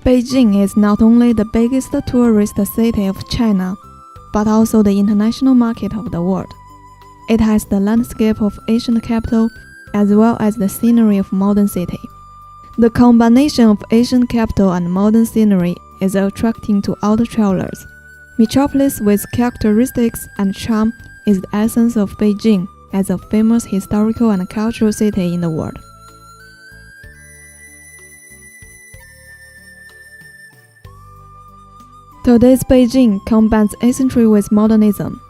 Beijing is not only the biggest tourist city of China, but also the international market of the world. It has the landscape of ancient capital as well as the scenery of modern city. The combination of ancient capital and modern scenery is attracting to all the travelers. Metropolis with characteristics and charm is the essence of Beijing as a famous historical and cultural city in the world. Today's Beijing combines ancientry with modernism.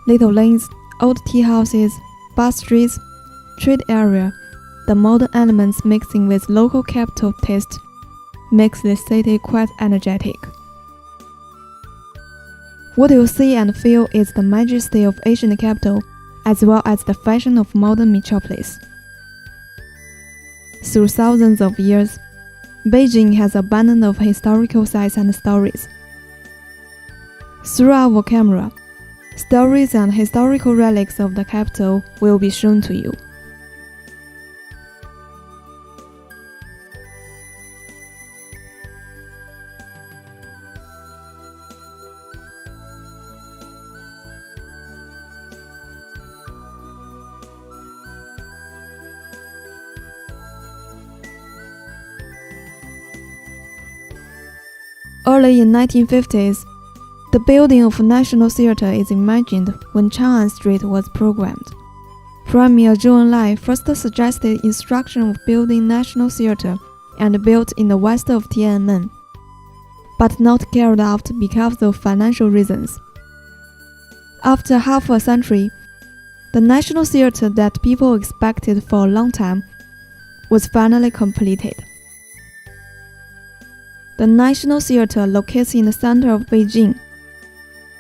Little lanes, old tea houses, bus streets, trade area, the modern elements mixing with local capital taste makes this city quite energetic. What you see and feel is the majesty of ancient capital as well as the fashion of modern metropolis. Through thousands of years, Beijing has abundant of historical sites and stories. Through our camera, stories and historical relics of the capital will be shown to you. Early in 1950s, the building of National Theatre is imagined when Chang'an Street was programmed. Premier Zhou Enlai first suggested instruction of building National Theatre and built in the west of Tiananmen, but not carried out because of financial reasons. After half a century, the National Theatre that people expected for a long time was finally completed. The National Theatre locates in the center of Beijing,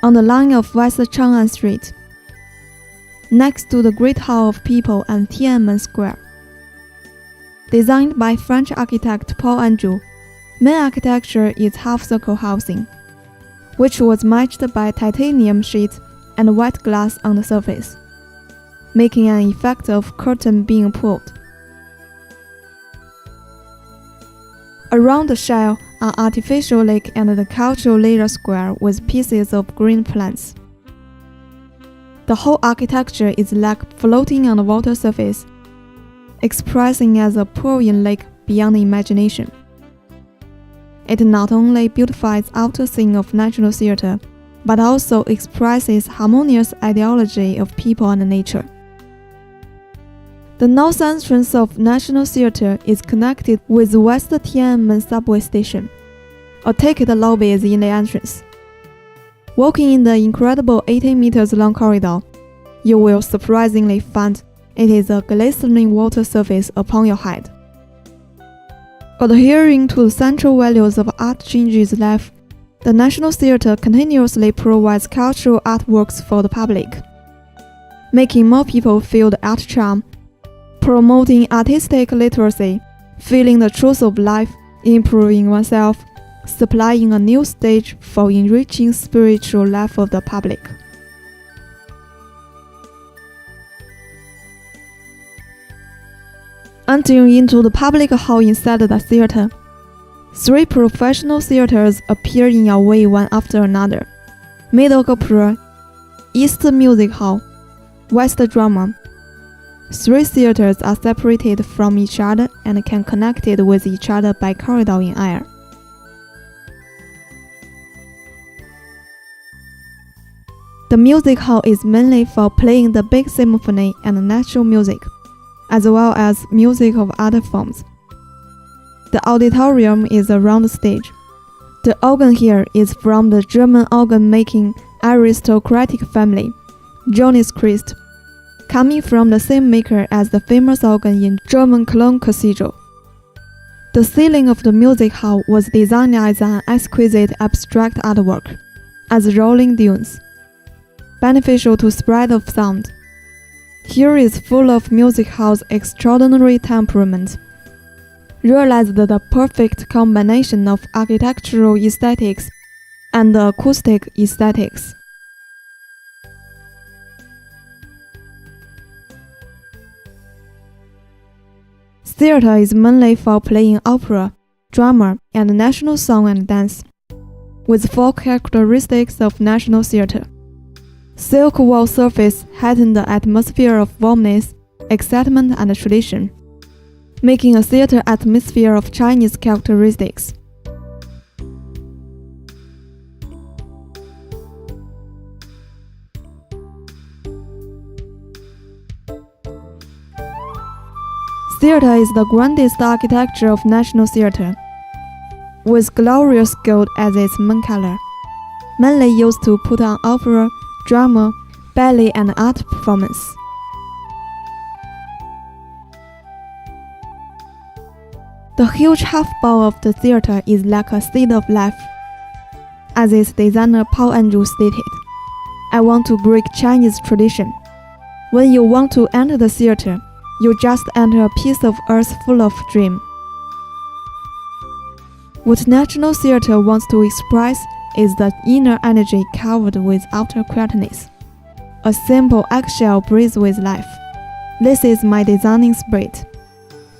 on the line of West Chang'an Street, next to the Great Hall of People and Tiananmen Square. Designed by French architect Paul Andrew, main architecture is half-circle housing, which was matched by titanium sheet and white glass on the surface, making an effect of curtain being pulled. Around the shell, an artificial lake and the cultural leisure square with pieces of green plants. The whole architecture is like floating on the water surface, expressing as a pool in lake beyond imagination. It not only beautifies outer scene of National Theatre, but also expresses harmonious ideology of people and nature. The north entrance of National Theatre is connected with West Tiananmen subway station. A ticket lobby is in the entrance. Walking in the incredible 18 meters long corridor, you will surprisingly find it is a glistening water surface upon your head. Adhering to the central values of art changes life, the National Theatre continuously provides cultural artworks for the public, making more people feel the art charm, promoting artistic literacy, feeling the truth of life, improving oneself, supplying a new stage for enriching spiritual life of the public. Entering into the public hall inside the theater, 3 professional theaters appear in your way one after another: Middle Opera, East Music Hall, West Drama. 3 theaters are separated from each other and can connect with each other by corridor in air. The music hall is mainly for playing the big symphony and natural music, as well as music of other forms. The auditorium is a round stage. The organ here is from the German organ-making aristocratic family, Johannes Christ, coming from the same maker as the famous organ in German Cologne Cathedral. The ceiling of the music hall was designed as an exquisite abstract artwork, as rolling dunes, beneficial to spread of sound. Here is full of music hall's extraordinary temperament, realized the perfect combination of architectural aesthetics and acoustic aesthetics. Theater is mainly for playing opera, drama, and national song and dance, with 4 characteristics of national theater. Silk wall surface heightened the atmosphere of warmness, excitement, and tradition, making a theater atmosphere of Chinese characteristics. Theater is the grandest architecture of national theater, with glorious gold as its main color, mainly used to put on opera, drama, ballet, and art performance. The huge half-bowl of the theater is like a seed of life. As its designer Paul Andrew stated, "I want to break Chinese tradition. When you want to enter the theater, you just enter a piece of earth full of dream." What national theater wants to express is the inner energy covered with outer quietness. A simple eggshell breathes with life. This is my designing spirit.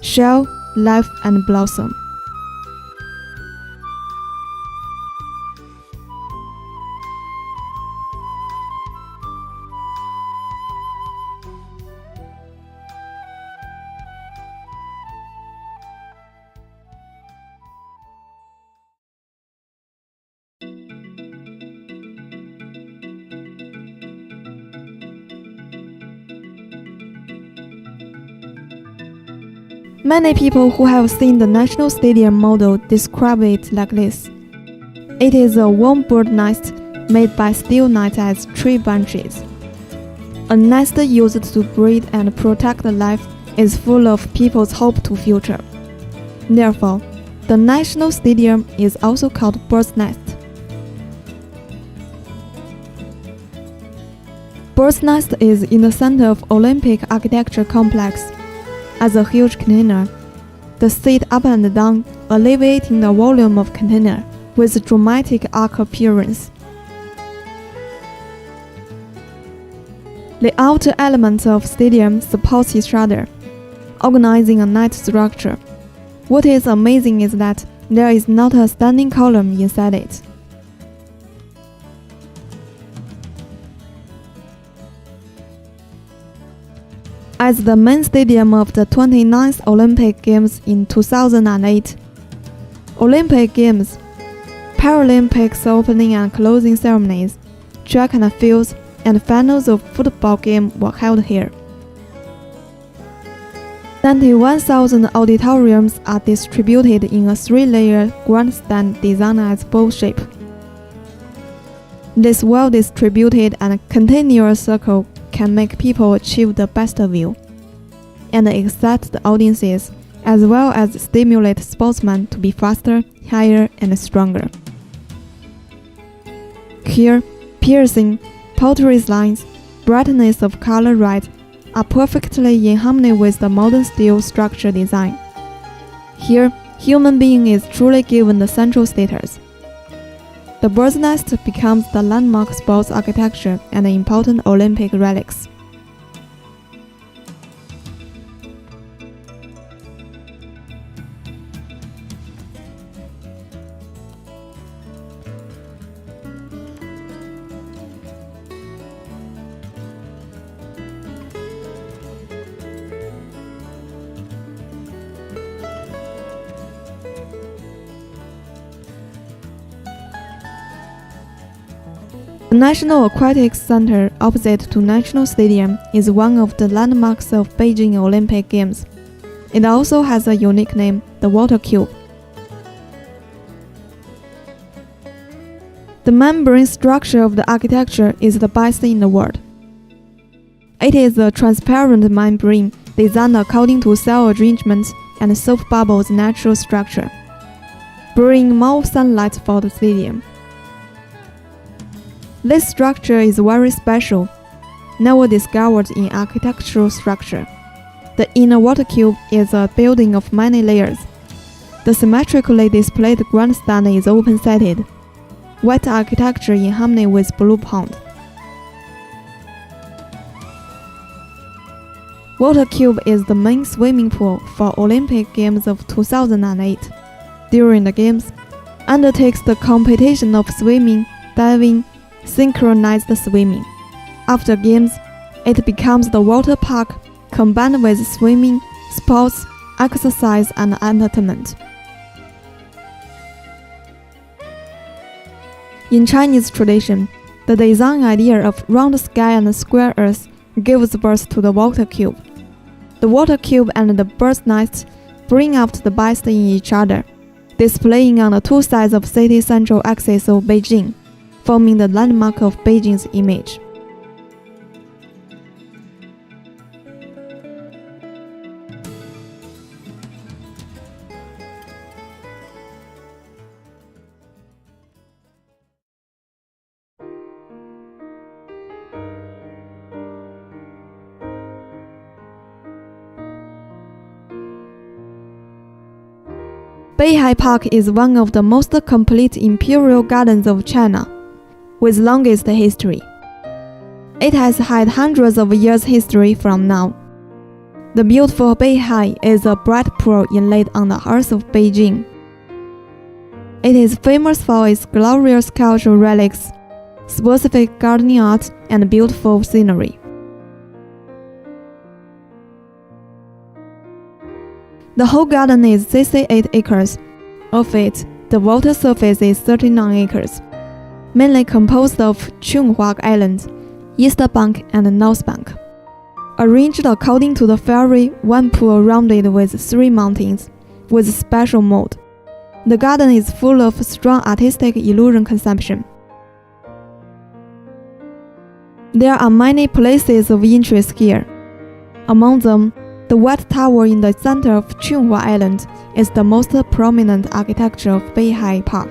Shell, life, and blossom. Many people who have seen the National Stadium model describe it like this. It is a warm bird nest made by steel nets as tree branches. A nest used to breed and protect life is full of people's hope to future. Therefore, the National Stadium is also called bird's nest. Bird's nest is in the center of Olympic architecture complex. As a huge container, the seat up and down, alleviating the volume of container with dramatic arc appearance. The outer elements of stadium support each other, organizing a net structure. What is amazing is that there is not a standing column inside it. As the main stadium of the 29th Olympic Games in 2008, Olympic Games, Paralympics opening and closing ceremonies, track and fields, and finals of football game were held here. 91,000 auditoriums are distributed in a 3-layer grandstand designed as bowl shape. This well-distributed and continuous circle can make people achieve the best view, and excite the audiences, as well as stimulate sportsmen to be faster, higher, and stronger. Here, piercing, pottery lines, brightness of color red are perfectly in harmony with the modern steel structure design. Here, human being is truly given the central status. The bird's nest becomes the landmark sports architecture and important Olympic relics. The National Aquatic Center opposite to National Stadium is one of the landmarks of Beijing Olympic Games. It also has a unique name, the Water Cube. The membrane structure of the architecture is the best in the world. It is a transparent membrane designed according to cell arrangements and soap bubble's natural structure, bringing more sunlight for the stadium. This structure is very special, never discovered in architectural structure. The inner water cube is a building of many layers. The symmetrically displayed grandstand is open-sided, white architecture in harmony with blue pond. Water cube is the main swimming pool for Olympic Games of 2008. during the games, undertakes the competition of swimming, diving, synchronized swimming. After games, it becomes the water park combined with swimming, sports, exercise, and entertainment. In Chinese tradition, the design idea of round sky and square earth gives birth to the water cube. The water cube and the bird's nest bring out the best in each other, displaying on the two sides of city central axis of Beijing, forming the landmark of Beijing's image. Beihai Park is one of the most complete imperial gardens of China, with longest history. It has had hundreds of years' history from now. The beautiful Beihai is a bright pool inlaid on the earth of Beijing. It is famous for its glorious cultural relics, specific gardening art, and beautiful scenery. The whole garden is 68 acres. Of it, the water surface is 39 acres, mainly composed of Chunghua Island, East Bank, and North Bank. Arranged according to the theory, one pool rounded with 3 mountains, with special mode. The garden is full of strong artistic illusion conception. There are many places of interest here. Among them, the White Tower in the center of Chunghua Island is the most prominent architecture of Beihai Park.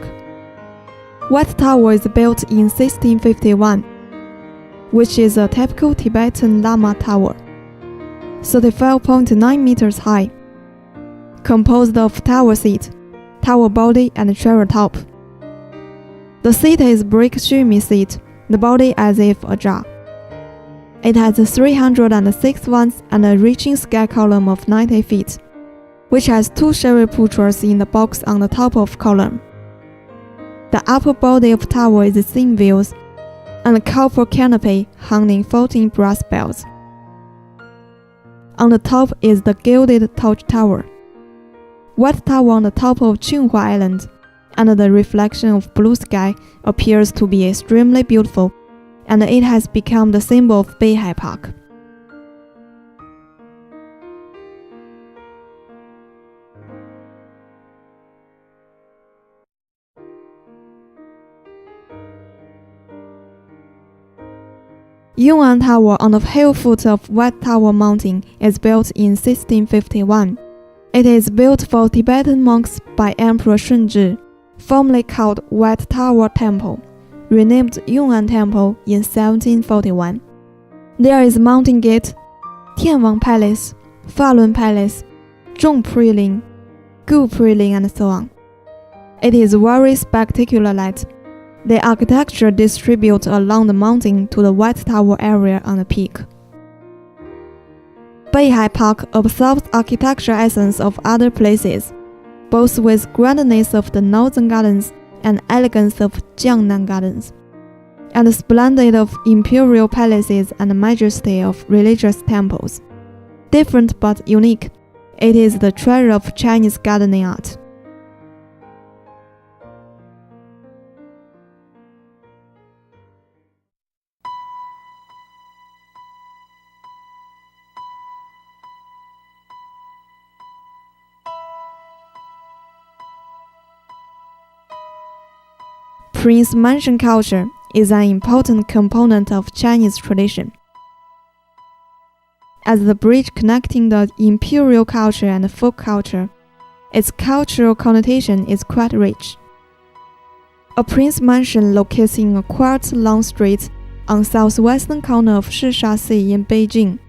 White Tower is built in 1651, which is a typical Tibetan Lama tower, 35.9 meters high, composed of tower seat, tower body, and cherry top. The seat is brick shimi seat, the body as if ajar. It has 306 wands and a reaching sky column of 90 feet, which has 2 cherry portraits in the box on the top of column. The upper body of tower is thin views, and a copper canopy hung in 14 brass bells. On the top is the gilded torch tower. White Tower on the top of Chunghua Island, and the reflection of blue sky appears to be extremely beautiful, and it has become the symbol of Beihai Park. Yun'an Tower on the hill foot of White Tower Mountain is built in 1651. It is built for Tibetan monks by Emperor Shunzhi, formerly called White Tower Temple, renamed Yun'an Temple in 1741. There is Mountain Gate, Tianwang Palace, Falun Palace, Zhong Prilin, Gu Prilin, and so on. It is very spectacular light. The architecture distributes along the mountain to the White Tower area on the peak. Beihai Park absorbs architectural essence of other places, both with grandness of the Northern Gardens and elegance of Jiangnan Gardens, and splendid of imperial palaces and majesty of religious temples. Different but unique, it is the treasure of Chinese gardening art. Prince mansion culture is an important component of Chinese tradition. As the bridge connecting the imperial culture and folk culture, its cultural connotation is quite rich. A prince mansion located in a quiet long street on southwestern corner of Shisha Sea in Beijing